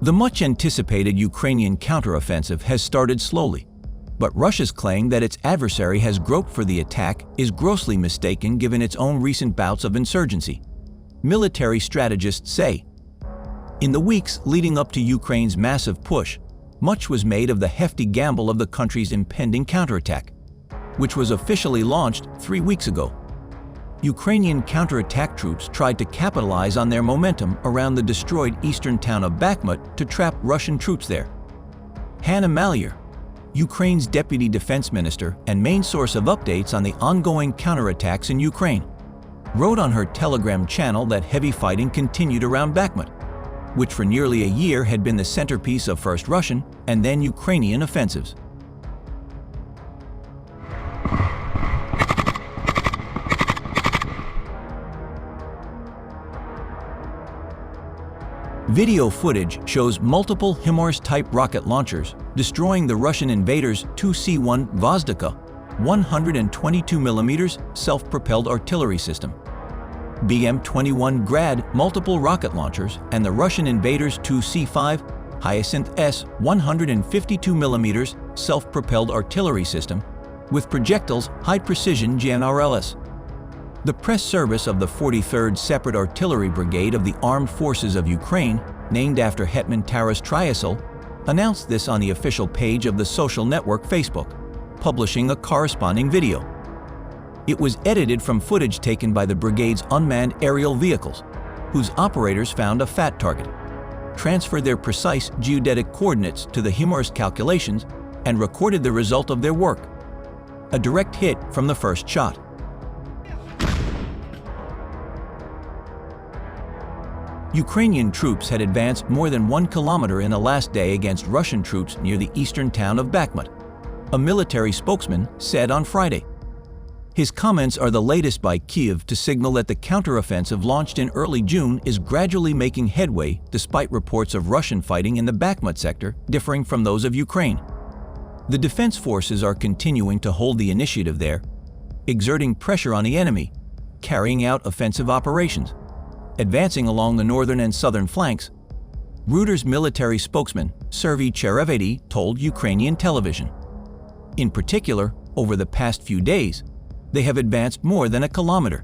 The much-anticipated Ukrainian counteroffensive has started slowly, but Russia's claim that its adversary has groped for the attack is grossly mistaken given its own recent bouts of insurgency. Military strategists say. In the weeks leading up to Ukraine's massive push, much was made of the hefty gamble of the country's impending counterattack, which was officially launched 3 weeks ago. Ukrainian counterattack troops tried to capitalize on their momentum around the destroyed eastern town of Bakhmut to trap Russian troops there. Hanna Maliar, Ukraine's deputy defense minister and main source of updates on the ongoing counterattacks in Ukraine, wrote on her Telegram channel that heavy fighting continued around Bakhmut, which for nearly a year had been the centerpiece of first Russian and then Ukrainian offensives. Video footage shows multiple HIMARS-type rocket launchers destroying the Russian invaders' 2C-1 Gvozdika 122mm self-propelled artillery system, BM-21 Grad multiple rocket launchers, and the Russian invaders' 2C-5 Hyacinth-S 152mm self-propelled artillery system with projectiles high-precision GMRLS. The press service of the 43rd Separate Artillery Brigade of the Armed Forces of Ukraine, named after Hetman Taras Tryasl, announced this on the official page of the social network Facebook, publishing a corresponding video. It was edited from footage taken by the brigade's unmanned aerial vehicles, whose operators found a fat target, transferred their precise geodetic coordinates to the HIMARS calculations, and recorded the result of their work: a direct hit from the first shot. Ukrainian troops had advanced more than 1 kilometer in the last day against Russian troops near the eastern town of Bakhmut, a military spokesman said on Friday. His comments are the latest by Kyiv to signal that the counteroffensive launched in early June is gradually making headway despite reports of Russian fighting in the Bakhmut sector differing from those of Ukraine. The defense forces are continuing to hold the initiative there, exerting pressure on the enemy, carrying out offensive operations, advancing along the northern and southern flanks. Reuters military spokesman Serhiy Cherevedy told Ukrainian television. In particular, over the past few days, they have advanced more than a kilometer.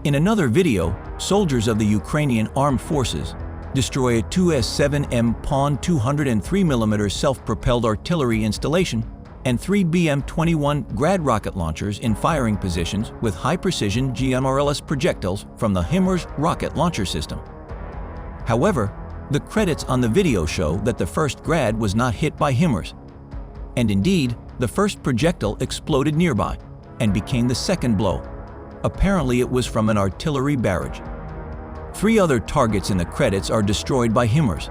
In another video, soldiers of the Ukrainian armed forces destroy a 2S-7M Pion 203mm self-propelled artillery installation and 3 BM-21 Grad rocket launchers in firing positions with high-precision GMRLS projectiles from the HIMARS rocket launcher system. However, the credits on the video show that the first Grad was not hit by HIMARS, and indeed, the first projectile exploded nearby and became the second blow. Apparently, it was from an artillery barrage. 3 other targets in the credits are destroyed by HIMARS.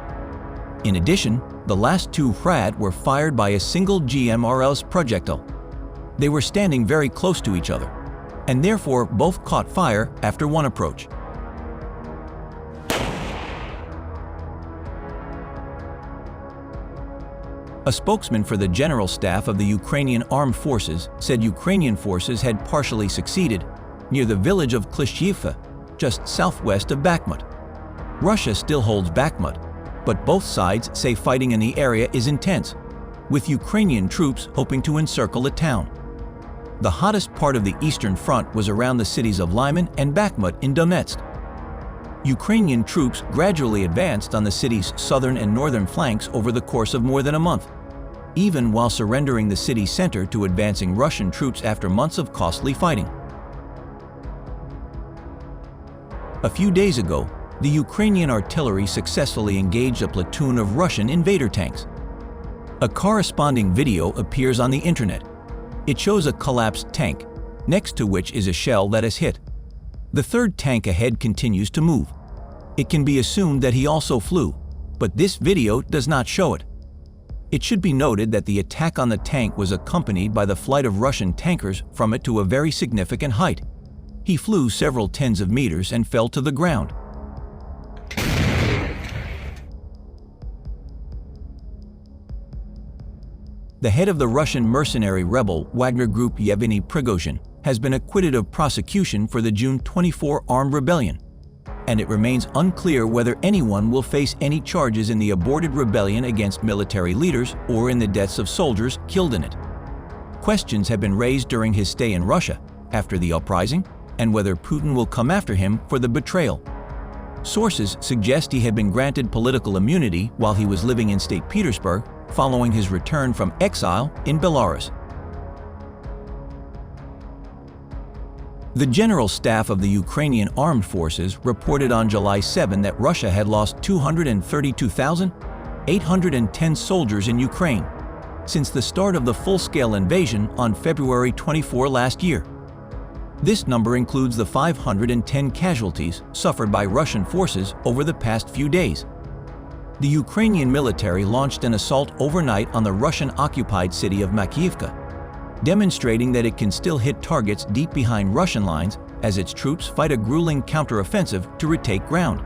In addition, the last 2 Grad were fired by a single GMRLS projectile. They were standing very close to each other, and therefore both caught fire after one approach. A spokesman for the General Staff of the Ukrainian Armed Forces said Ukrainian forces had partially succeeded near the village of Klishchiivka, just southwest of Bakhmut. Russia still holds Bakhmut, but both sides say fighting in the area is intense, with Ukrainian troops hoping to encircle the town. The hottest part of the Eastern Front was around the cities of Lyman and Bakhmut in Donetsk. Ukrainian troops gradually advanced on the city's southern and northern flanks over the course of more than a month, even while surrendering the city center to advancing Russian troops after months of costly fighting. A few days ago, the Ukrainian artillery successfully engaged a platoon of Russian invader tanks. A corresponding video appears on the internet. It shows a collapsed tank, next to which is a shell that is hit. The third tank ahead continues to move. It can be assumed that he also flew, but this video does not show it. It should be noted that the attack on the tank was accompanied by the flight of Russian tankers from it to a very significant height. He flew several tens of meters and fell to the ground. The head of the Russian mercenary rebel Wagner Group Yevgeny Prigozhin has been acquitted of prosecution for the June 24 armed rebellion. and it remains unclear whether anyone will face any charges in the aborted rebellion against military leaders or in the deaths of soldiers killed in it. Questions have been raised during his stay in Russia after the uprising and whether Putin will come after him for the betrayal. Sources suggest he had been granted political immunity while he was living in St. Petersburg following his return from exile in Belarus. The General Staff of the Ukrainian Armed Forces reported on July 7 that Russia had lost 232,810 soldiers in Ukraine since the start of the full-scale invasion on February 24 last year. This number includes the 510 casualties suffered by Russian forces over the past few days. The Ukrainian military launched an assault overnight on the Russian-occupied city of Makiivka, demonstrating that it can still hit targets deep behind Russian lines as its troops fight a grueling counteroffensive to retake ground.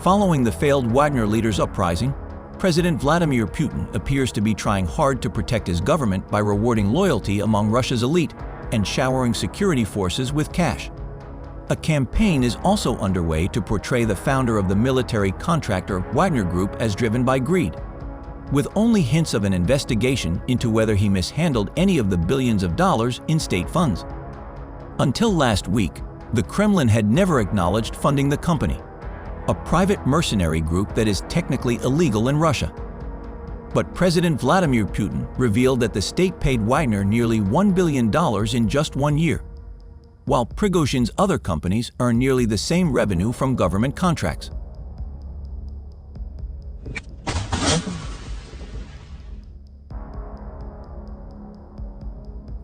Following the failed Wagner leaders' uprising, President Vladimir Putin appears to be trying hard to protect his government by rewarding loyalty among Russia's elite and showering security forces with cash. A campaign is also underway to portray the founder of the military contractor Wagner Group as driven by greed, with only hints of an investigation into whether he mishandled any of the billions of dollars in state funds. Until last week, the Kremlin had never acknowledged funding the company, a private mercenary group that is technically illegal in Russia. But President Vladimir Putin revealed that the state paid Wagner nearly $1 billion in just 1 year, while Prigozhin's other companies earn nearly the same revenue from government contracts.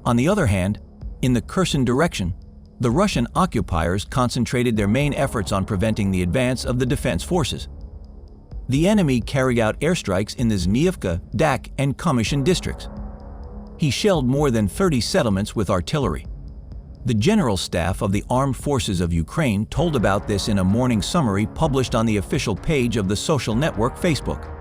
On the other hand, in the Kherson direction, the Russian occupiers concentrated their main efforts on preventing the advance of the defense forces. The enemy carried out airstrikes in the Zmievka, Dak, and Kamyshin districts. He shelled more than 30 settlements with artillery. The General Staff of the Armed Forces of Ukraine told about this in a morning summary published on the official page of the social network Facebook.